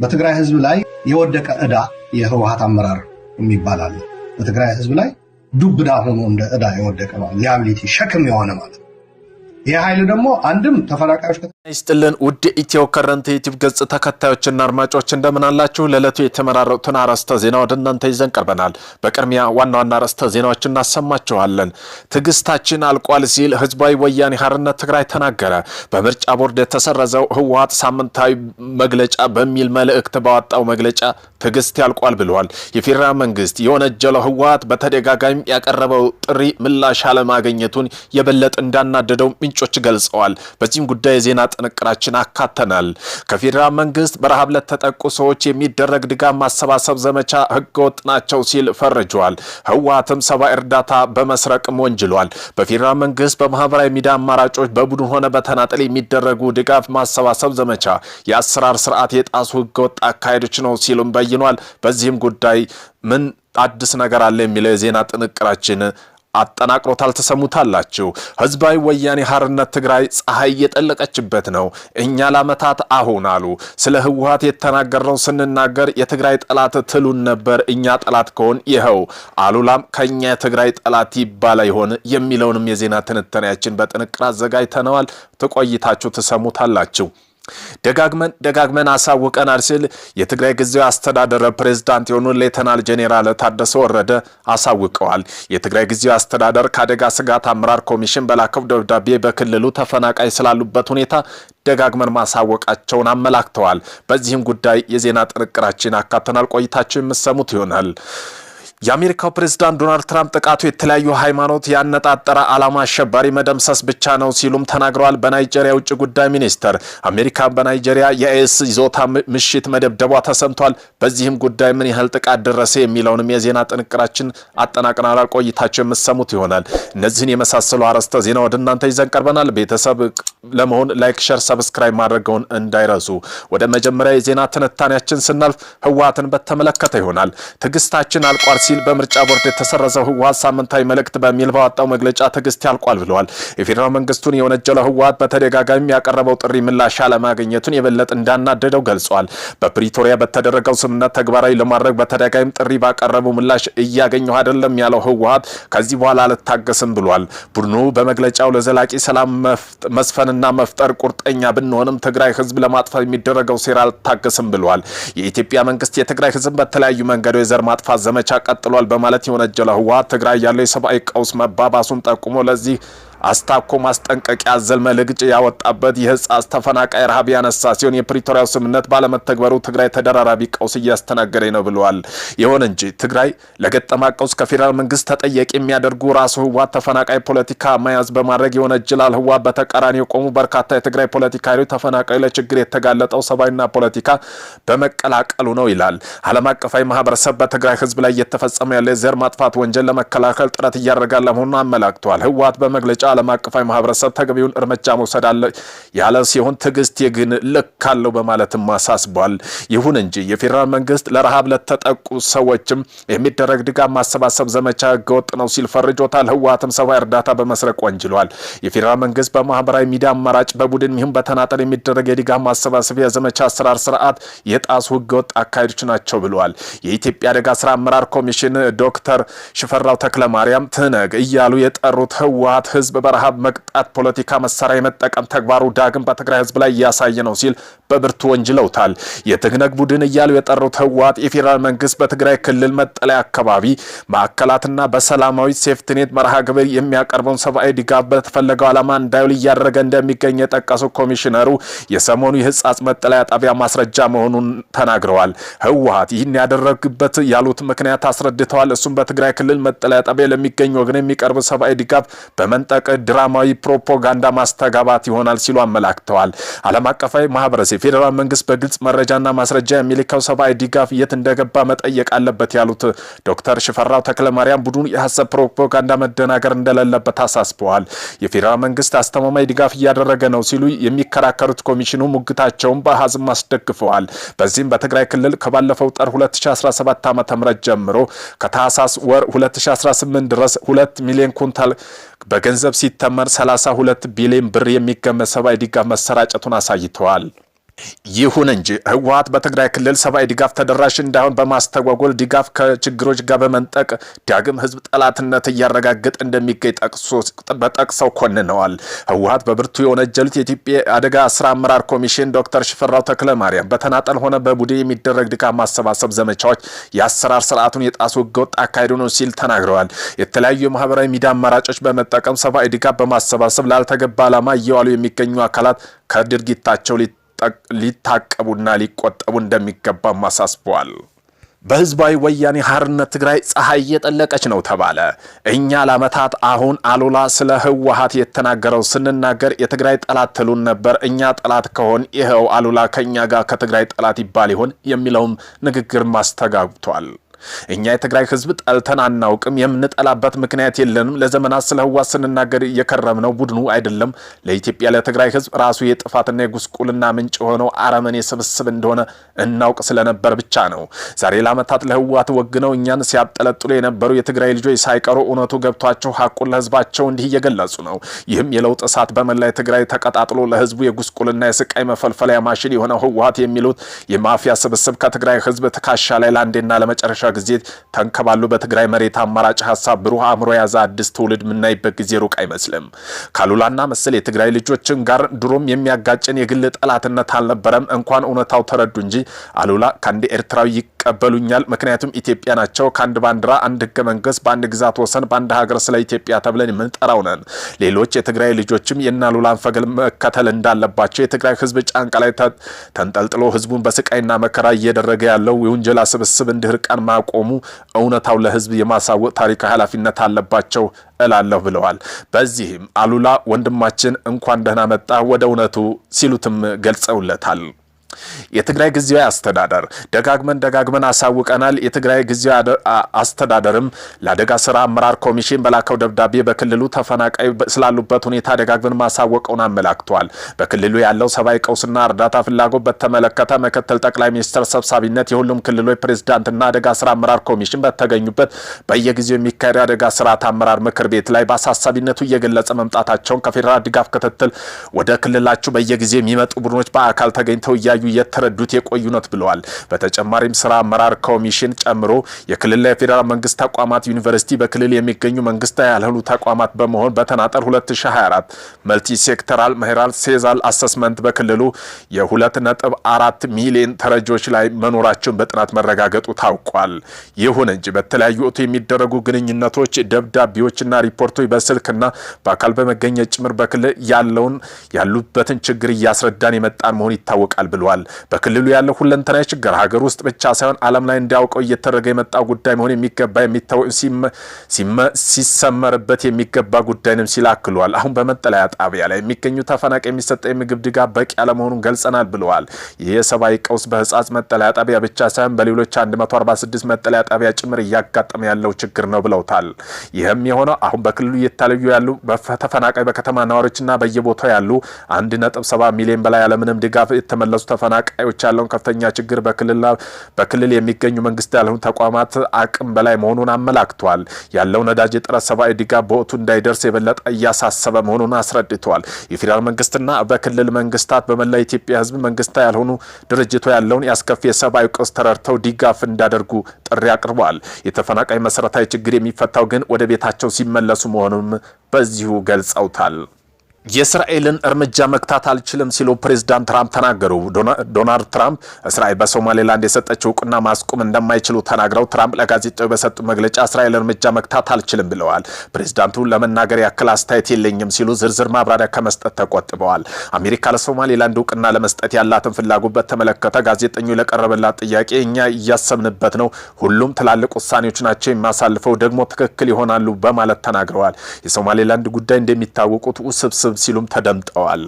በትግራይ ህዝብ ላይ የወደቀ ዕዳ የህወሓት አመራር የሚባል አለ። በትግራይ ህዝብ ላይ ዱብዳ ሆኖ እንደ ዕዳ የወደቀ ማለት ሊያቢሊቲ ሸክም የሆነ ማለት ይሄ ኃይል ደግሞ አንድም ተፈናቃዮች ይስጥልን ውድ ኢትዮ ከረንት ዩቲዩብ ገጽ ተከታዮችና አድማጮች እንደምን አላችሁ? ለዕለቱ የተመራረጡትን አርዕስተ ዜና ወደ እናንተ ይዘን ቀርበናል። በቅድሚያ ዋና ዋና አርዕስተ ዜናዎችን እናሰማችኋለን። ትዕግስታችን አልቋል ሲል ህዝባዊ ወያኔ ሓርነት ትግራይ ተናገረ። በምርጫ ቦርድ የተሰረዘው ህወሓት ሳምንታዊ መግለጫ በሚል መልእክት ባወጣው መግለጫ ትዕግስት ያልቋል ብለዋል። የፌደራል መንግስት የወነጀለው ህወሓት በተደጋጋሚ ያቀረበው ጥሪ ምላሽ አለማግኘቱን የበለጠ እንዳናደደው ምንጮች ገልጸዋል። በዚህም ጉዳይ የዜና ጥንቅራችን አካተናል። ከፌደራል መንግስት በረሃብ ለተጠቁ ሰዎች የሚደረግ ድጋፍ ማሰባሰብ ዘመቻ ህገወጥ ናቸው ሲል ፈርጇል። ህወሓትም ሰብአዊ እርዳታ በመስረቅም ወንጅሏል። በፌደራል መንግስት በማህበራዊ ሚዲያ አማራጮች በቡድን ሆነ በተናጠል የሚደረጉ ድጋፍ ማሰባሰብ ዘመቻ የአሰራር ስርዓት የጣሱ ህገወጥ አካሄዶች ነው ሲሉም በይኗል። በዚህም ጉዳይ ምን አዲስ ነገር አለ የሚለው የዜና ጥንቅራችን አጠናቅሮታል። ተሰሙታላችሁ። ህዝባዊ ወያኔ ሓርነት ትግራይ ፀሐይ የጠለቀችበት ነው። እኛ ለዓመታት አሁን አሉ ስለ ህወሓት የተናገርነው ስንናገር የትግራይ ጠላት ትሉን ነበር። እኛ ጠላት ከሆን ይኸው አሉላም ከኛ የትግራይ ጠላት ይባል ይሆን የሚለውንም የዜና ትንታኔያችን በጥንቅር አዘጋጅተነዋል። ተቆይታችሁ ተሰሙታላችሁ። ደጋግመን አሳውቀናል ሲል የትግራይ ጊዜያዊ አስተዳደር ፕሬዝዳንት የሆኑ ሌተናል ጄኔራል ታደሰ ወረደ አሳውቀዋል። የትግራይ ጊዜያዊ አስተዳደር ከአደጋ ስጋት አመራር ኮሚሽን በላከው ደብዳቤ በክልሉ ተፈናቃይ ስላሉበት ሁኔታ ደጋግመን ማሳወቃቸውን አመላክተዋል። በዚህም ጉዳይ የዜና ጥንቅራችን አካተናል። ቆይታችሁ የምትሰሙት ይሆናል። የአሜሪካው ፕሬዝዳንት ዶናልድ ትራምፕ ጥቃቱ የተለያዩ ሃይማኖት ያነጣጠረ ዓላማ አሸባሪ መደምሰስ ብቻ ነው ሲሉም ተናግረዋል። በናይጄሪያ ውጭ ጉዳይ ሚኒስተር አሜሪካ በናይጄሪያ የኤስ ይዞታ ምሽት መደብደቧ ተሰምቷል። በዚህም ጉዳይ ምን ያህል ጥቃት ደረሰ የሚለውንም የዜና ጥንቅራችን አጠናቅናል። ቆይታችሁ የምትሰሙት ይሆናል። እነዚህን የመሳሰሉ አርዕስተ ዜና ወደ እናንተ ይዘን ቀርበናል። ቤተሰብ ለመሆን ላይክ፣ ሼር፣ ሰብስክራይብ ማድረግውን እንዳይረሱ። ወደ መጀመሪያ የዜና ትንታኔያችን ስናልፍ ህወሓትን በተመለከተ ይሆናል። ትዕግስታችን አልቋል ሲል በምርጫ ቦርድ የተሰረዘው ህወሓት ሳምንታዊ መልእክት በሚል ባወጣው መግለጫ ትዕግስት ያልቋል ብለዋል። የፌደራል መንግስቱን የወነጀለው ህወሓት በተደጋጋሚ ያቀረበው ጥሪ ምላሽ አለማግኘቱን የበለጠ እንዳናደደው ገልጿል። በፕሪቶሪያ በተደረገው ስምምነት ተግባራዊ ለማድረግ በተደጋጋሚ ጥሪ ባቀረበው ምላሽ እያገኘው አይደለም ያለው ህወሓት ከዚህ በኋላ አልታገስም ብሏል። ቡድኑ በመግለጫው ለዘላቂ ሰላም መስፈንና መፍጠር ቁርጠኛ ብንሆንም ትግራይ ህዝብ ለማጥፋት የሚደረገው ሴራ አልታገስም ብሏል። የኢትዮጵያ መንግስት የትግራይ ህዝብ በተለያዩ መንገዶች የዘር ማጥፋት ዘመቻ ቀጥሏል በማለት የወነጀለው ህወሓት ትግራይ ያለው የሰብአዊ ቀውስ መባባሱን ጠቁሞ ለዚህ አስታኮ ማስጠንቀቂያ አዘል መልእክት ያወጣበት የህፃስ ተፈናቃይ ረሃብ ያነሳ ሲሆን የፕሪቶሪያው ስምምነት ባለመተግበሩ ትግራይ ተደራራቢ ቀውስ እያስተናገደ ነው ብለዋል። ይሁን እንጂ ትግራይ ለገጠማ ቀውስ ከፌደራል መንግስት ተጠያቂ የሚያደርጉ ራሱ ህወሓት ተፈናቃይ ፖለቲካ መያዝ በማድረግ የወነጀላል። ህወሓት በተቃራኒ የቆሙ በርካታ የትግራይ ፖለቲካ ኃይሎች ተፈናቃይ ለችግር የተጋለጠው ሰብአዊና ፖለቲካ በመቀላቀሉ ነው ይላል። ዓለም አቀፋዊ ማህበረሰብ በትግራይ ህዝብ ላይ እየተፈጸመ ያለ የዘር ማጥፋት ወንጀል ለመከላከል ጥረት እያደረገ መሆኑን አመላክቷል። ህወሓት በመግለጫ ዓለም አቀፋዊ ማህበረሰብ ተገቢውን እርምጃ መውሰድ አለ ያለ ሲሆን ትዕግስት የግን ልክ አለው በማለትም አሳስቧል። ይሁን እንጂ የፌደራል መንግስት ለረሃብ ለተጠቁ ሰዎችም የሚደረግ ድጋፍ ማሰባሰብ ዘመቻ ህገወጥ ነው ሲል ፈርጆታል። ህወሓትም ሰብአዊ እርዳታ በመስረቅ ወንጅሏል። የፌደራል መንግስት በማህበራዊ ሚዲያ አማራጭ በቡድን ይሁን በተናጠል የሚደረግ የድጋፍ ማሰባሰብ የዘመቻ አሰራር ስርዓት የጣሱ ህገወጥ አካሄዶች ናቸው ብለዋል። የኢትዮጵያ አደጋ ስራ አመራር ኮሚሽን ዶክተር ሽፈራው ተክለማርያም ትነግ እያሉ የጠሩት ህወሓት ህዝብ በረሃብ መቅጣት ፖለቲካ መሳሪያ የመጠቀም ተግባሩ ዳግም በትግራይ ህዝብ ላይ ያሳየ ነው ሲል በብርቱ ወንጅለውታል። የትግነግ ቡድን እያሉ የጠሩት ህወሓት የፌደራል መንግስት በትግራይ ክልል መጠለያ አካባቢ ማዕከላትና በሰላማዊ ሴፍትኔት መርሃ ግብር የሚያቀርበውን ሰብአዊ ድጋፍ በተፈለገው ዓላማ እንዳይውል እያደረገ እንደሚገኝ የጠቀሱ ኮሚሽነሩ የሰሞኑ የህፃጽ መጠለያ ጣቢያ ማስረጃ መሆኑን ተናግረዋል። ህወሓት ይህን ያደረግበት ያሉት ምክንያት አስረድተዋል። እሱም በትግራይ ክልል መጠለያ ጣቢያ ለሚገኙ ወገን የሚቀርብ ሰብአዊ ድጋፍ በመንጠቅ ድራማዊ ፕሮፓጋንዳ ማስተጋባት ይሆናል ሲሉ አመላክተዋል። ዓለም አቀፋዊ ማህበረሰብ ፌደራል መንግስት በግልጽ መረጃና ማስረጃ የሚልከው ሰብአዊ ድጋፍ የት እንደገባ መጠየቅ አለበት ያሉት ዶክተር ሽፈራው ተክለማርያም ቡድኑ የሐሰብ ፕሮፓጋንዳ መደናገር እንደሌለበት አሳስበዋል። የፌደራል መንግስት አስተማማኝ ድጋፍ እያደረገ ነው ሲሉ የሚከራከሩት ኮሚሽኑ ሙግታቸውን በአሃዝም አስደግፈዋል። በዚህም በትግራይ ክልል ከባለፈው ጥር 2017 ዓ.ም ጀምሮ ከታህሳስ ወር 2018 ድረስ 2 ሚሊዮን ኩንታል በገንዘብ ሲተመን 32 ቢሊዮን ብር የሚገመት ሰብአዊ ድጋፍ መሰራጨቱን አሳይተዋል። ይሁን እንጂ ህወሓት በትግራይ ክልል ሰብአዊ ድጋፍ ተደራሽ እንዳይሆን በማስተጓጎል ድጋፍ ከችግሮች ጋር በመንጠቅ ዳግም ህዝብ ጠላትነት እያረጋገጠ እንደሚገኝ በጠቅሰው ኮንነዋል። ህወሓት በብርቱ የወነጀሉት የኢትዮጵያ አደጋ ስራ አመራር ኮሚሽን ዶክተር ሽፈራው ተክለማርያም በተናጠል ሆነ በቡድን የሚደረግ ድጋፍ ማሰባሰብ ዘመቻዎች የአሰራር ስርዓቱን የጣሱ ህገወጥ አካሄዱ ነው ሲል ተናግረዋል። የተለያዩ የማህበራዊ ሚዲያ አማራጮች በመጠቀም ሰብአዊ ድጋፍ በማሰባሰብ ላልተገባ ዓላማ እየዋሉ የሚገኙ አካላት ከድርጊታቸው ሊታቀቡና ሊቆጠቡ እንደሚገባም አሳስበዋል። በህዝባዊ ወያኔ ሓርነት ትግራይ ፀሐይ እየጠለቀች ነው ተባለ። እኛ ለዓመታት አሁን አሉላ ስለ ህወሓት የተናገረው ስንናገር የትግራይ ጠላት ትሉን ነበር። እኛ ጠላት ከሆን ይኸው አሉላ ከኛ ጋር ከትግራይ ጠላት ይባል ይሆን የሚለውም ንግግር ማስተጋብቷል። እኛ የትግራይ ህዝብ ጠልተን አናውቅም። የምንጠላበት ምክንያት የለንም። ለዘመናት ስለ ህወሓት ስንናገር የከረምነው ቡድኑ አይደለም። ለኢትዮጵያ ለትግራይ ህዝብ ራሱ የጥፋትና የጉስቁልና ምንጭ ሆነው አረመኔ ስብስብ እንደሆነ እናውቅ ስለነበር ብቻ ነው። ዛሬ ለዓመታት ለህወሓት ወግነው እኛን ሲያጠለጥሉ የነበሩ የትግራይ ልጆች ሳይቀሩ እውነቱ ገብቷቸው ሐቁን ለህዝባቸው እንዲህ እየገለጹ ነው። ይህም የለውጥ እሳት በመላ ትግራይ ተቀጣጥሎ ለህዝቡ የጉስቁልና የስቃይ መፈልፈያ ማሽን የሆነው ህወሓት የሚሉት የማፊያ ስብስብ ከትግራይ ህዝብ ትከሻ ላይ ለአንዴና ለመጨረሻ ጊዜ ተንከባሉ በትግራይ መሬት አማራጭ ሐሳብ ብሩህ አእምሮ ያዘ አዲስ ትውልድ ምናይበት ጊዜ ሩቅ አይመስልም። ካሉላና መሰል የትግራይ ልጆችን ጋር ድሮም የሚያጋጭን የግል ጠላትነት አልነበረም። እንኳን እውነታው ተረዱ እንጂ አሉላ ከአንድ ኤርትራዊ ይቀበሉኛል። ምክንያቱም ኢትዮጵያ ናቸው። ከአንድ ባንዲራ፣ አንድ ህገ መንግስት፣ በአንድ ግዛት ወሰን፣ በአንድ ሀገር ስለ ኢትዮጵያ ተብለን የምንጠራው ነን። ሌሎች የትግራይ ልጆችም የናሉላን ፈገል መከተል እንዳለባቸው የትግራይ ህዝብ ጫንቃ ላይ ተንጠልጥሎ ህዝቡን በስቃይና መከራ እየደረገ ያለው የውንጀላ ስብስብ እንድርቃን ቆሙ እውነታው ለህዝብ የማሳወቅ ታሪካዊ ኃላፊነት አለባቸው እላለሁ ብለዋል። በዚህም አሉላ ወንድማችን እንኳን ደህና መጣ ወደ እውነቱ ሲሉትም ገልጸውለታል። የትግራይ ጊዜያዊ አስተዳደር ደጋግመን አሳውቀናል። የትግራይ ጊዜያዊ አስተዳደርም ለአደጋ ስራ አመራር ኮሚሽን በላከው ደብዳቤ በክልሉ ተፈናቃይ ስላሉበት ሁኔታ ደጋግመን ማሳወቀውን አመላክቷል። በክልሉ ያለው ሰብአዊ ቀውስና እርዳታ ፍላጎት በተመለከተ ምክትል ጠቅላይ ሚኒስትር ሰብሳቢነት የሁሉም ክልሎች ፕሬዝዳንትና አደጋ ስራ አመራር ኮሚሽን በተገኙበት በየጊዜው የሚካሄድ አደጋ ስርዓት አመራር ምክር ቤት ላይ በአሳሳቢነቱ እየገለጸ መምጣታቸውን ከፌዴራል ድጋፍ ክትትል ወደ ክልላችሁ በየጊዜው የሚመጡ ቡድኖች በአካል ተገኝተው የተረዱት የቆዩነት ብለዋል። በተጨማሪም ስራ አመራር ኮሚሽን ጨምሮ የክልል የፌዴራል መንግስት ተቋማት፣ ዩኒቨርሲቲ፣ በክልል የሚገኙ መንግስታዊ ያልሆኑ ተቋማት በመሆን በተናጠል 2024 መልቲ ሴክተራል ማህራል ሴዛል አሰስመንት በክልሉ የ2.4 ሚሊዮን ተረጆች ላይ መኖራቸውን በጥናት መረጋገጡ ታውቋል። ይሁን እንጂ በተለያዩ ወቅት የሚደረጉ ግንኙነቶች፣ ደብዳቤዎችና ሪፖርቶች በስልክና በአካል በመገኘት ጭምር በክልል ያሉበትን ችግር እያስረዳን የመጣን መሆን ይታወቃል ብለዋል። በክልሉ ያለው ሁለንተናዊ ችግር ሀገር ውስጥ ብቻ ሳይሆን ዓለም ላይ እንዲያውቀው እየተደረገ የመጣው ጉዳይ መሆን የሚገባ ሲሰመርበት የሚገባ ጉዳይንም ሲል አክሏል። አሁን በመጠለያ ጣቢያ ላይ የሚገኙ ተፈናቃይ የሚሰጠው የምግብ ድጋፍ በቂ አለመሆኑን ገልጸናል ብለዋል። ይህ የሰብአዊ ቀውስ በህጻጽ መጠለያ ጣቢያ ብቻ ሳይሆን በሌሎች 146 መጠለያ ጣቢያ ጭምር እያጋጠመ ያለው ችግር ነው ብለውታል። ይህም የሆነው አሁን በክልሉ እየተለዩ ያሉ ተፈናቃይ በከተማ ነዋሪዎችና በየቦታው ያሉ 1.7 ሚሊዮን በላይ ያለምንም ድጋፍ የተመለሱ ተፈናቃዮች ያለውን ከፍተኛ ችግር በክልል የሚገኙ መንግስት ያልሆኑ ተቋማት አቅም በላይ መሆኑን አመላክቷል። ያለው ነዳጅ እጥረት ሰብአዊ ድጋፍ በወቅቱ እንዳይደርስ የበለጠ እያሳሰበ መሆኑን አስረድቷል። የፌዴራል መንግስትና በክልል መንግስታት በመላ ኢትዮጵያ ህዝብ መንግስታዊ ያልሆኑ ድርጅቶ ያለውን ያስከፊ የሰብአዊ ቀውስ ተረድተው ድጋፍ እንዳደርጉ ጥሪ አቅርበዋል። የተፈናቃይ መሰረታዊ ችግር የሚፈታው ግን ወደ ቤታቸው ሲመለሱ መሆኑን በዚሁ ገልጸውታል። የእስራኤልን እርምጃ መክታት አልችልም ሲሉ ፕሬዝዳንት ትራምፕ ተናገሩ። ዶናልድ ትራምፕ እስራኤል በሶማሌላንድ የሰጠችው እውቅና ማስቆም እንደማይችሉ ተናግረው ትራምፕ ለጋዜጣው በሰጡ መግለጫ እስራኤል እርምጃ መክታት አልችልም ብለዋል። ፕሬዝዳንቱ ለመናገር ያክል አስተያየት የለኝም ሲሉ ዝርዝር ማብራሪያ ከመስጠት ተቆጥበዋል። አሜሪካ ለሶማሌላንድ እውቅና ለመስጠት ያላትን ፍላጎት በተመለከተ ጋዜጠኞች ለቀረበላት ጥያቄ እኛ እያሰብንበት ነው፣ ሁሉም ትላልቅ ውሳኔዎች ናቸው፣ የሚያሳልፈው ደግሞ ትክክል ይሆናሉ በማለት ተናግረዋል። የሶማሌላንድ ጉዳይ እንደሚታወቁት ውስብስብ ሲሉም ተደምጠዋል።